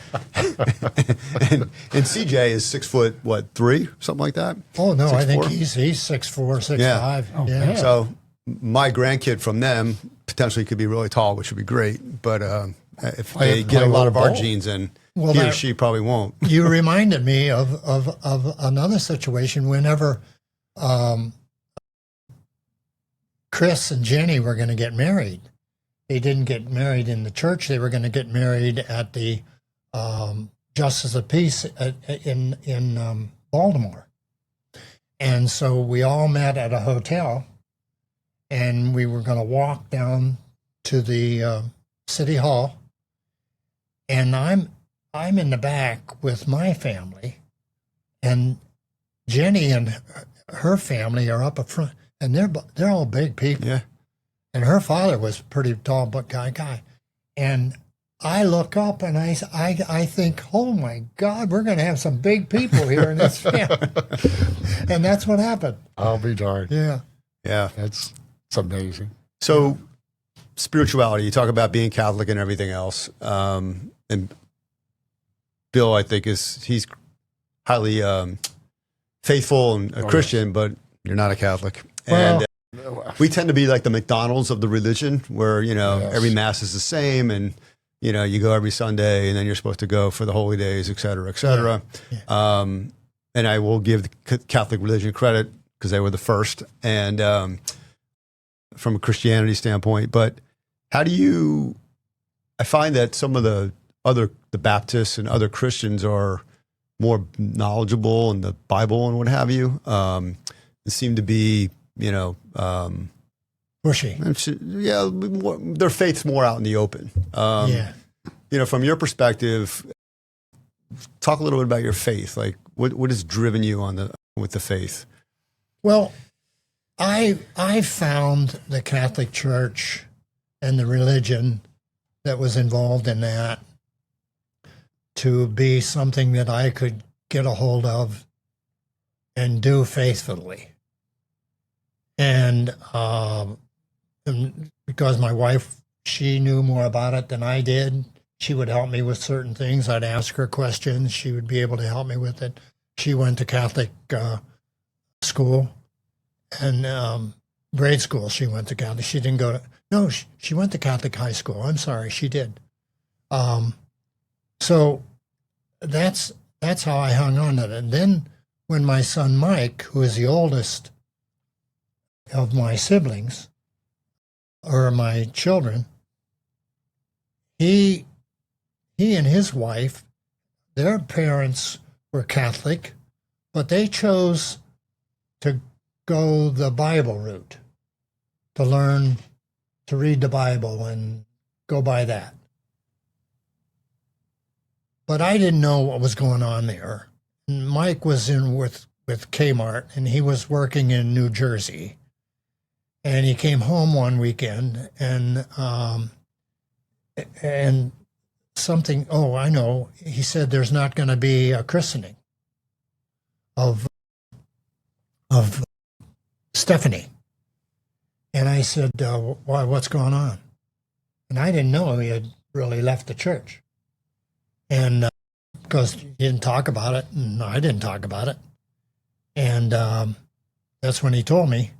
CJ is 6'3", something like that. Oh no, I think 6'4"? he's 6'4", 6'5". Yeah. Oh, Yeah. man. So my grandkid from them potentially could be really tall, which would be great. But if they get a lot of our ball. genes in, Well, he or that- she probably won't. You reminded me of another situation. Whenever Chris and Jenny were going to get married, they didn't get married in the church. They were going to get married at the Justice of Peace in Baltimore. And so we all met at a hotel, and we were going to walk down to the city hall. And I'm in the back with my family, and Jenny and her family are up front, and they're all big people. Yeah. And her father was a pretty tall but guy. And I look up and I think, oh my God, we're going to have some big people here in this family. And that's what happened. I'll be darned. Yeah. It's amazing. So spirituality, you talk about being Catholic and everything else. And Bill, I think he's highly faithful and a Christian, but you're not a Catholic. And we tend to be like the McDonald's of the religion, where every mass is the same, and you go every Sunday, and then you're supposed to go for the holy days, et cetera, et cetera. Yeah. And I will give the Catholic religion credit because they were the first, and from a Christianity standpoint. But how do you? I find that some of the Baptists and other Christians are more knowledgeable in the Bible and what have you. They seem to be, pushy. Yeah, their faith's more out in the open. From your perspective, talk a little bit about your faith. Like, what has driven you with the faith? Well, I found the Catholic Church and the religion that was involved in that to be something that I could get a hold of and do faithfully. And because my wife, she knew more about it than I did, she would help me with certain things. I'd ask her questions. She would be able to help me with it. She went to Catholic school and grade school. She went to Catholic. She didn't go to, no, she went to Catholic high school. I'm sorry, she did. So that's how I hung on to it. And then when my son Mike, who is the oldest of my siblings, or my children, he and his wife, their parents were Catholic, but they chose to go the Bible route, to learn to read the Bible and go by that. But I didn't know what was going on there. And Mike was in with Kmart, and he was working in New Jersey. And he came home one weekend, and something, I know, he said there's not going to be a christening of Stephanie. And I said, why, what's going on? And I didn't know he had really left the church. And because he didn't talk about it, and I didn't talk about it. And that's when he told me.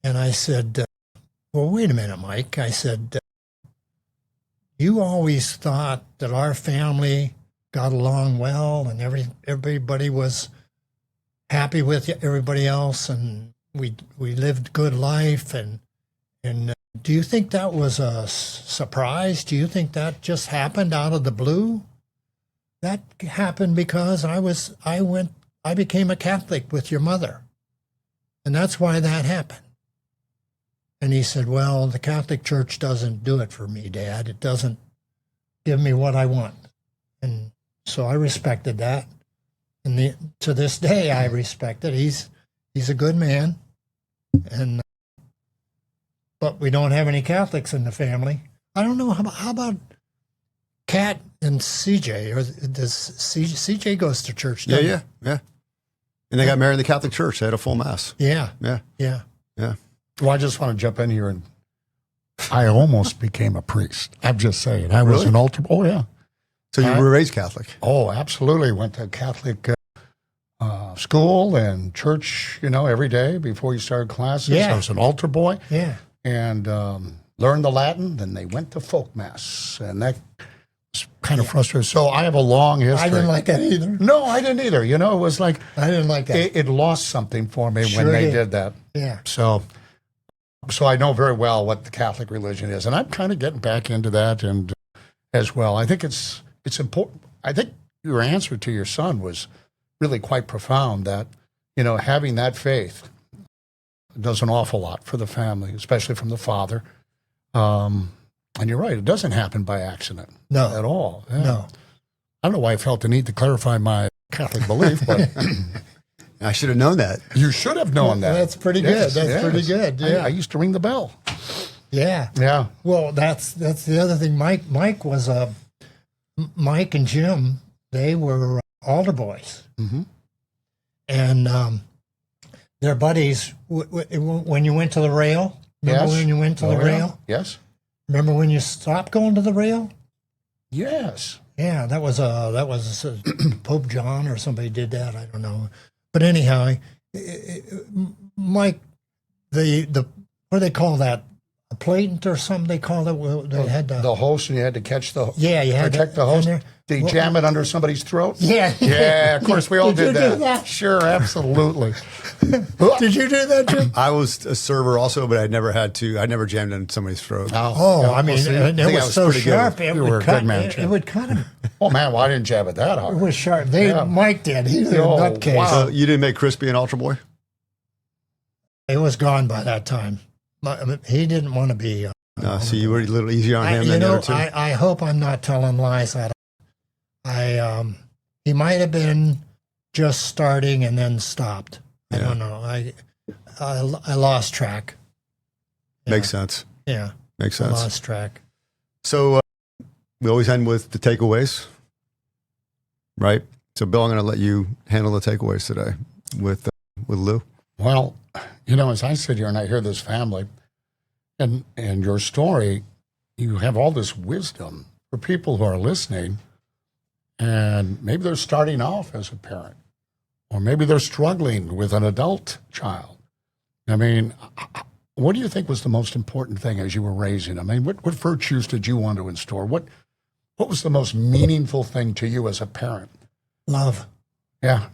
And I said, well, wait a minute, Mike. I said, you always thought that our family got along well and everybody was happy with everybody else, and we lived good life. And do you think that was a surprise? Do you think that just happened out of the blue? That happened because I became a Catholic with your mother. And that's why that happened. And he said, well, the Catholic Church doesn't do it for me, Dad. It doesn't give me what I want. And so I respected that. And to this day, I respect it. He's a good man. And but we don't have any Catholics in the family. I don't know, how about Kat and CJ? Or does CJ goes to church? Yeah. And they got married in the Catholic Church. They had a full mass. Yeah. Well, I just want to jump in here, and I almost became a priest. I'm just saying. I was an altar. Oh, yeah. So you were raised Catholic? Oh, absolutely. Went to Catholic school and church, every day before you started classes. Yeah. I was an altar boy. Yeah. And learned the Latin. Then they went to folk mass, and that was kind of frustrating. So I have a long history. I didn't like that either. No, I didn't either. It was like I didn't like that. It lost something for me Sure when they did that. Yeah. So I know very well what the Catholic religion is, and I'm kind of getting back into that and as well. I think it's important. I think your answer to your son was really quite profound, that, having that faith does an awful lot for the family, especially from the father. And you're right, it doesn't happen by accident. No. At all. Yeah. No. I don't know why I felt the need to clarify my Catholic belief, but I should have known that. you should have known that. That's pretty good. That's pretty good. Yeah. I used to ring the bell. Yeah. Yeah. Well, that's the other thing. Mike was Mike and Jim, they were altar boys. Mm-hmm. And their buddies, when you went to the rail, remember when you went to the rail? Yes. Remember when you stopped going to the rail? Yes. Yeah, that was Pope John or somebody did that. I don't know, but anyhow, Mike, the what do they call that? A platent or something they called it. They had the host, and you had to catch the you had protect the host. Did you jam it under somebody's throat? Yeah, yeah. Of course, we all Did did you that. do that? Sure, absolutely. Did you do that, Jim? I was a server also, but I never jammed in somebody's throat. Oh, I mean, it was so pretty good. sharp. It You were would a cut. good man, It Jim. would cut him. Oh man, well, I didn't jab it that It hard. was sharp. Mike did. He was a Oh, nutcase. wow. So you didn't make Crispy an Ultra Boy? It was gone by that time. He didn't want to be. No, so you were a little easier on him than the other two? I hope I'm not telling lies. He might have been just starting and then stopped. I don't know. I lost track. Makes sense. Yeah, Makes I sense. lost track. So we always end with the takeaways, right? So Bill, I'm going to let you handle the takeaways today with Lou. Well, as I sit here and I hear this family and your story, you have all this wisdom for people who are listening, and maybe they're starting off as a parent, or maybe they're struggling with an adult child. I mean, what do you think was the most important thing as you were raising? I mean, what virtues did you want to instill? What was the most meaningful thing to you as a parent? Love. Yeah.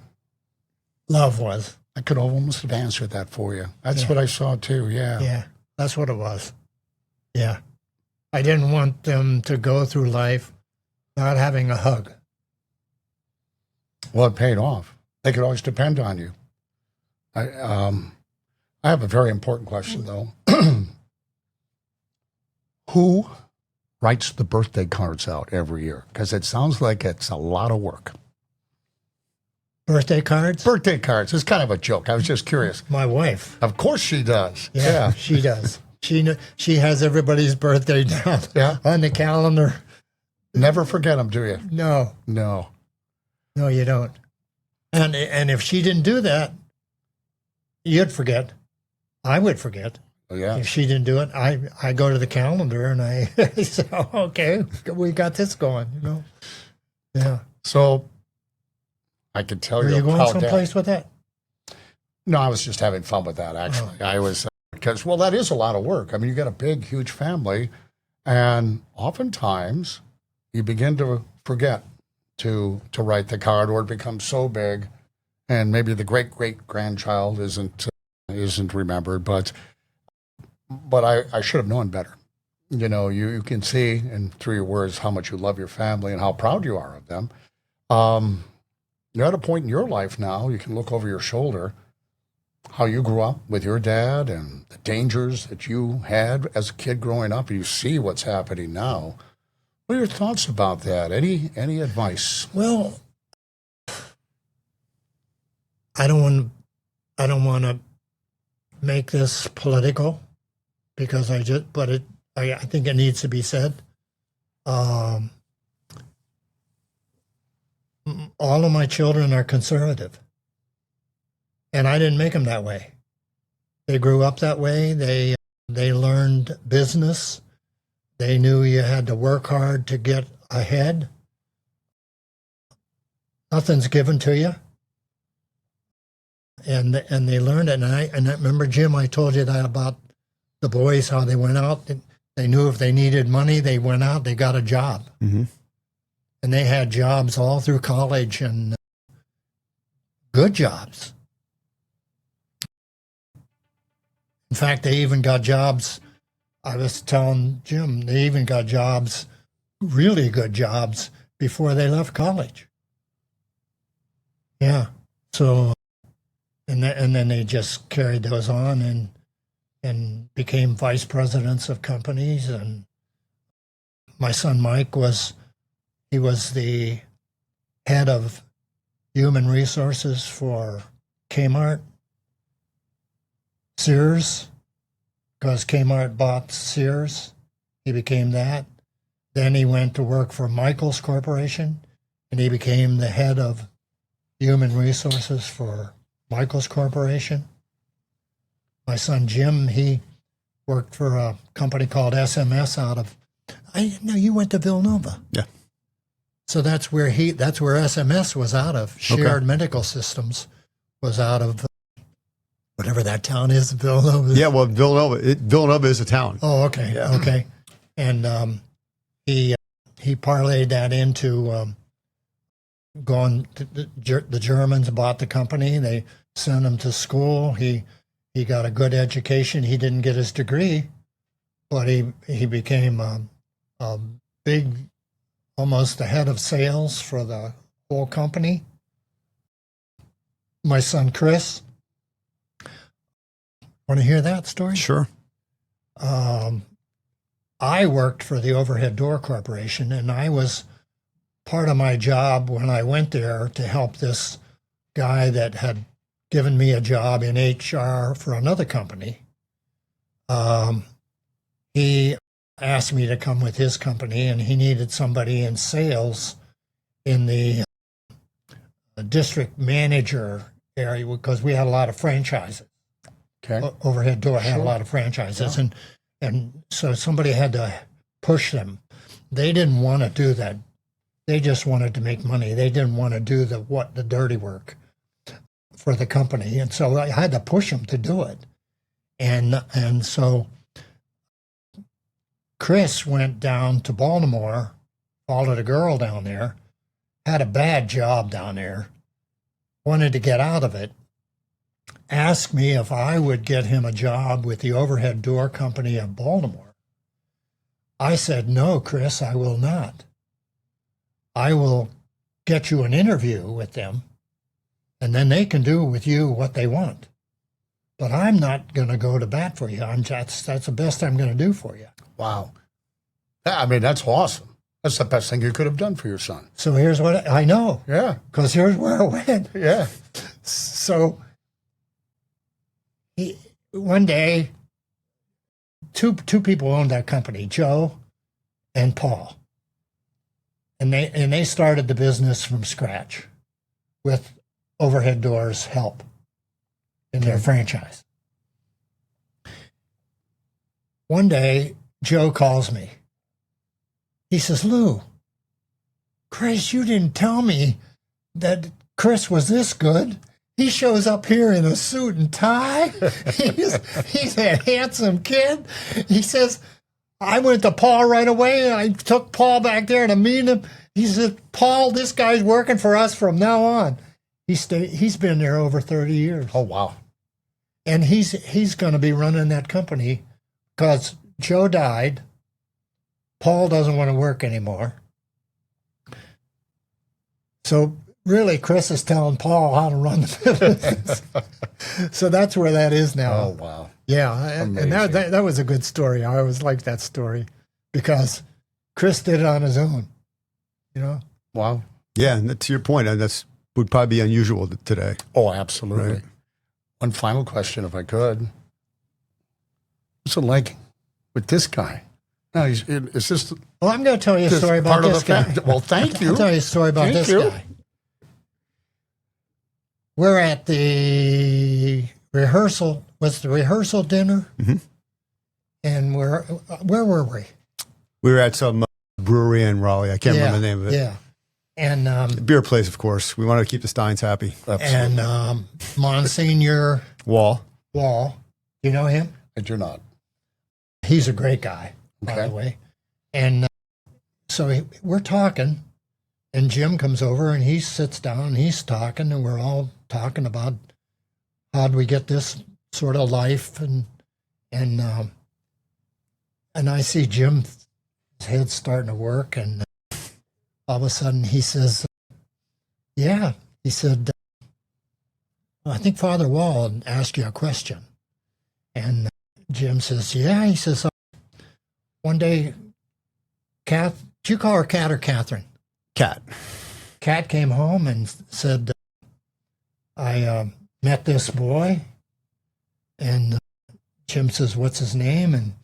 Love was. I could almost have answered that for you. That's what I saw too, yeah. Yeah, that's what it was. Yeah. I didn't want them to go through life not having a hug. Well, it paid off. They could always depend on you. I have a very important question, though. Who writes the birthday cards out every year? Because it sounds like it's a lot of work. Birthday cards? Birthday cards. It's kind of a joke. I was just curious. My wife. Of course she does. Yeah, she does. She has everybody's birthday down on the calendar. Never forget them, do you? No, No. you don't. And if she didn't do that, you'd forget. I would forget. Oh, yeah. If she didn't do it, I go to the calendar and I say, okay, we got this going, Yeah. So I could tell Are you you going how someplace with that? No, I was just having fun with that, actually. I was, because, that is a lot of work. I mean, you got a big, huge family, and oftentimes you begin to forget to write the card, or it becomes so big, and maybe the great-great-grandchild isn't remembered, but I should have known better. You can see, and through your words, how much you love your family and how proud you are of them. You're at a point in your life now, you can look over your shoulder, how you grew up with your dad and the dangers that you had as a kid growing up. You see what's happening now. What are your thoughts about that? Any advice? Well, I don't want to make this political because I think it needs to be said. All of my children are conservative, and I didn't make them that way. They grew up that way. They learned business. They knew you had to work hard to get ahead. Nothing's given to you. And they learned it. And I remember, Jim, I told you that about the boys, how they went out. They knew if they needed money, they went out, they got a job. Mm-hmm. And they had jobs all through college, and good jobs. In fact, they even got jobs. I was telling Jim, they even got jobs, really good jobs, before they left college. Yeah. So, and then they just carried those on and became vice presidents of companies. And my son Mike was the head of human resources for Kmart, Sears, because Kmart bought Sears. He became that. Then he went to work for Michaels Corporation, and he became the head of human resources for Michaels Corporation. My son Jim, he worked for a company called SMS out of, I know you went to Villanova. Yeah. So that's where SMS was out of. Shared Medical Systems was out of whatever that town is, Villanova. Yeah, well, Villanova is a town. Oh, okay, Yeah. okay. And he parlayed that into going to the Germans bought the company. They sent him to school. He got a good education. He didn't get his degree, but he became a big, almost the head of sales for the whole company. My son Chris. Want to hear that story? Sure. I worked for the Overhead Door Corporation, and I was part of my job when I went there to help this guy that had given me a job in HR for another company. He asked me to come with his company, and he needed somebody in sales in the district manager area because we had a lot of franchises. Okay. Overhead Door had a lot of franchises, and so somebody had to push them. They didn't want to do that. They just wanted to make money. They didn't want to do the dirty work for the company, and so I had to push them to do it. And so Chris went down to Baltimore, followed a girl down there, had a bad job down there, wanted to get out of it, asked me if I would get him a job with the Overhead Door Company of Baltimore. I said, no, Chris, I will not. I will get you an interview with them, and then they can do with you what they want. But I'm not going to go to bat for you. That's the best I'm going to do for you. Wow. I mean, that's awesome. That's the best thing you could have done for your son. So here's what I know. Yeah. Because here's where I went. Yeah. So one day, two people owned that company, Joe and Paul. And they started the business from scratch with Overhead Doors' help in their franchise. One day, Joe calls me. He says, Lou, Chris, you didn't tell me that Chris was this good. He shows up here in a suit and tie. He's a handsome kid. He says, I went to Paul right away, and I took Paul back there to meet him. He said, Paul, this guy's working for us from now on. He's been there over 30 years. Oh, wow. And he's going to be running that company because Joe died. Paul doesn't want to work anymore. So really, Chris is telling Paul how to run the business. So that's where that is now. Oh, wow. Yeah, amazing. And that was a good story. I always liked that story because Chris did it on his own, you know? Wow. Yeah, and to your point, that would probably be unusual today. Oh, absolutely. Right. One final question, if I could. What's it like with this guy? Now, is this... Well, I'm going to tell you a story about part of this the guy. Well, thank you. I'll tell you a story about Thank this you. guy. We're at the rehearsal. Was the rehearsal dinner? Mm-hmm. And where were we? We were at some brewery in Raleigh. I can't remember the name of it. Yeah. And Beer place, of course. We wanted to keep the Stines happy. Absolutely. and Monsignor Wall. Wall, you know him? I do not. He's a great guy, by Okay. the way. And so we're talking, and Jim comes over, and he sits down, and he's talking, and we're all talking about how do we get this sort of life, and I see Jim's head starting to work, and all of a sudden he says, yeah, he said, I think Father Wall asked you a question. And Jim says, yeah. He says, one day, Kath, do you call her Kat or Catherine? Cat. Kat came home and said, I met this boy. And Jim says, what's his name?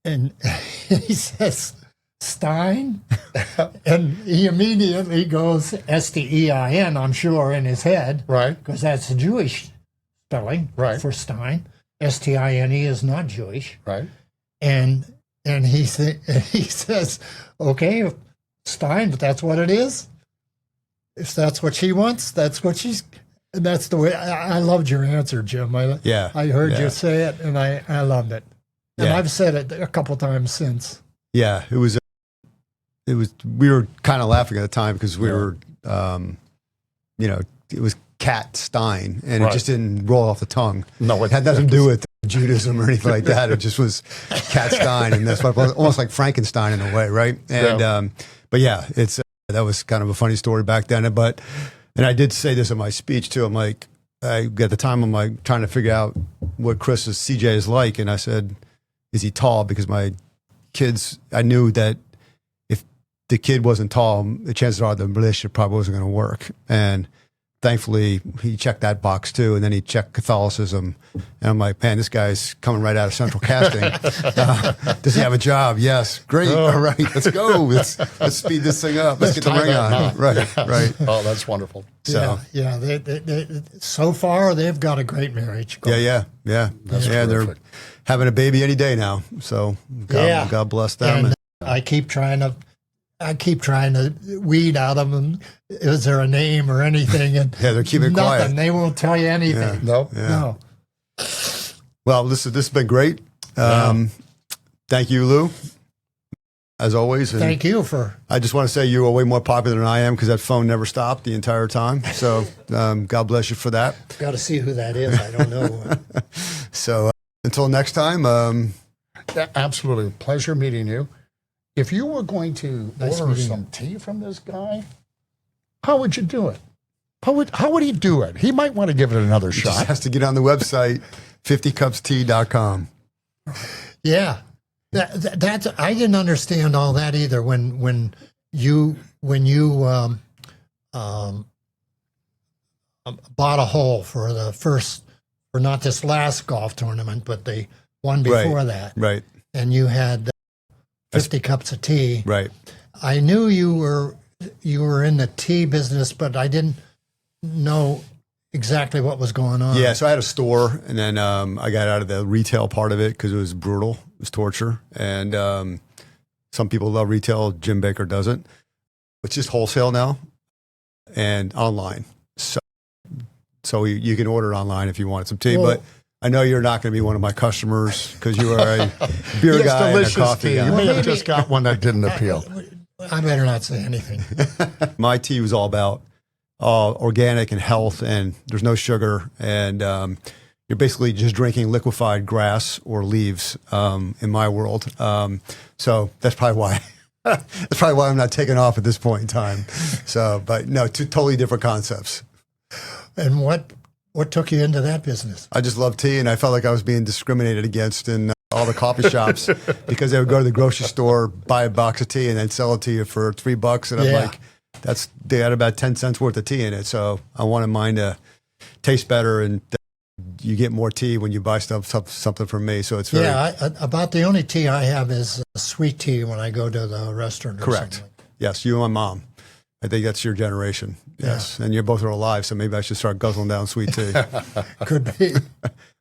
And he says, Stine. And he immediately goes Stein, I'm sure, in his head. Right. Because that's the Jewish spelling for Stine. Stine is not Jewish. Right. And he says, okay, Stine, but that's what it is. If that's what she wants, that's what she's. And that's the way. I loved your answer, Jim. I heard you say it, and I loved it. And I've said it a couple times since. Yeah, it was. We were kind of laughing at the time because we were, it was Cat Stine, and it just didn't roll off the tongue. No, it had nothing to do with Judaism or anything like that. It just was Cat Stine, and that's almost like Frankenstein in a way, right? And but yeah, it's that was kind of a funny story back then. And I did say this in my speech too. I'm like, at the time, I'm like trying to figure out what Chris's CJ is like, and I said, "Is he tall?" Because my kids, I knew that if the kid wasn't tall, the chances are the relationship probably wasn't going to work. And thankfully, he checked that box too, and then he checked Catholicism. And I'm like, man, this guy's coming right out of Central Casting. Does he have a job? Yes. Great. All right, let's go. Let's speed this thing up. Let's get the ring on. Right. Oh, that's wonderful. So they so far they've got a great marriage going. Yeah. They're having a baby any day now. So God bless them. And I keep trying to weed out of them. Is there a name or anything? And they're keeping nothing. Quiet. They won't tell you anything. No. Well, this has been great. Thank you, Lou, as always. And thank you for. I just want to say you are way more popular than I am because that phone never stopped the entire time. So God bless you for that. Got to see who that is. I don't know. So until next time. Absolutely. Pleasure meeting you. If you were going to order some tea from this guy, how would you do it? How would he do it? He might want to give it another shot. Just has to get on the website, 50cupstea.com. Yeah. That's I didn't understand all that either when you bought a hole for not this last golf tournament, but the one before that. Right. And you had 50 cups of tea. Right. I knew you were in the tea business, but I didn't know exactly what was going on. Yeah, so I had a store, and then I got out of the retail part of it because it was brutal. It was torture. And some people love retail. Jim Baker doesn't. It's just wholesale now and online. So you can order online if you want some tea, but I know you're not going to be one of my customers because you are a beer guy and a coffee guy. You may have just got one that didn't appeal. I better not say anything. My tea was all about organic and health, and there's no sugar, and you're basically just drinking liquefied grass or leaves in my world. So that's probably why. That's probably why I'm not taking off at this point in time. So, but no, two totally different concepts. And what took you into that business? I just love tea, and I felt like I was being discriminated against in all the coffee shops because they would go to the grocery store, buy a box of tea, and then sell it to you for $3. And I'm like, they had about 10 cents worth of tea in it. So I wanted mine to taste better, and you get more tea when you buy something from me. So it's very about the only tea I have is sweet tea when I go to the restaurant. Correct. Something. Yes, you and my mom. I think that's your generation. Yes, and you both are alive, so maybe I should start guzzling down sweet tea. Could be.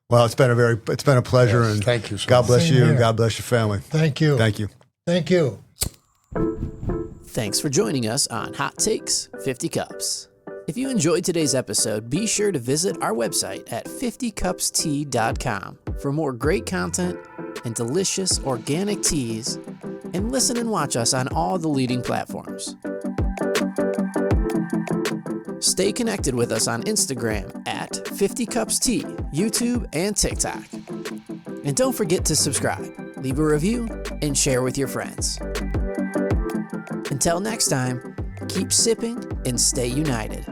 Well, it's been a pleasure, and thank you. So God bless Same you, here. and God bless your family. Thank you. Thank you. Thank you. Thanks for joining us on Hot Takes 50 Cups. If you enjoyed today's episode, be sure to visit our website at 50cupstea.com for more great content and delicious organic teas, and listen and watch us on all the leading platforms. Stay connected with us on Instagram at 50cupstea, YouTube, and TikTok. And don't forget to subscribe, leave a review, and share with your friends. Until next time, keep sipping and stay united.